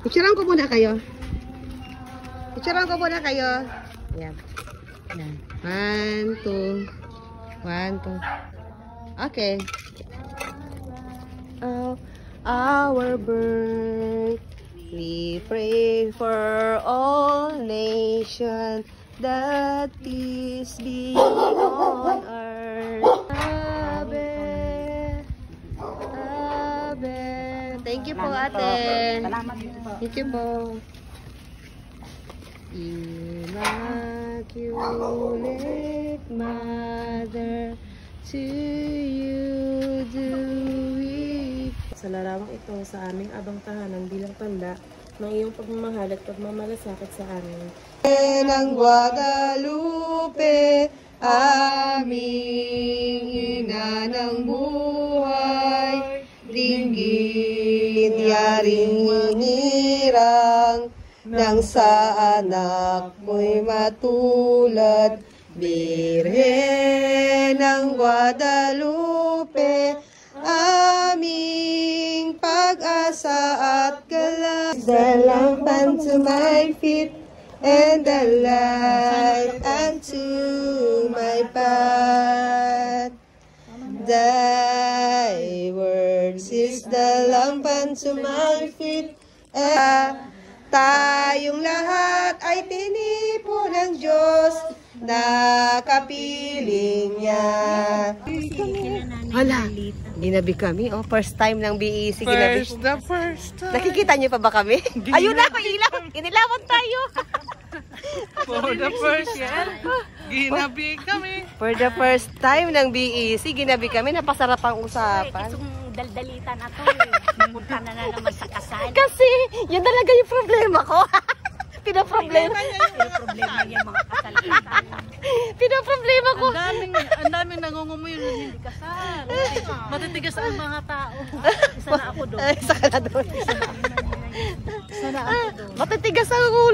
Picturean ko muna kayo. Picturean ko muna kayo. Yan. Yan. 1, 2. 1, 2. Okay. Oh, our birth, we pray for all nations that peace be on earth. Abe, Abe. Thank you po, ate. Thank you po. Immaculate Mother, to you do we. Sa larawang ito sa aming abang tahanan bilang tanda ng iyong pagmamahal at pagmamalasakit sa amin. Ng Guadalupe, aming ina ng buhay, dinggin yaring hinirang, nang sa anak mo'y matulad, Birhen ng Guadalupe, aming pag-asa at galang. The lamp unto my feet, and the light unto my path. Thy words is the lamp unto my feet, tayong lahat ay tinipo ng Diyos, na kapiling niya. Hala, ginabi kami. Oh, first time ng BEC ginabi. First time. Nakikita niyo pa ba kami? Ayun na, ilaw. Inilawan tayo. For the first time, ginabi kami. For the first time ng BEC, ginabi kami. Napasarap ang usapan. Daldalitan ako Punta na naman sa kasal. Kasi, yun talaga yung problema ko. Pinaproblema. Problema yung mga kasal. Pinaproblema ko. Ang daming nangungumuyo na hindi kasal. Matitigas ang mga tao. Isa na ako doon. Isa ka na doon. Isa na ako doon. Matitigas ang ulo.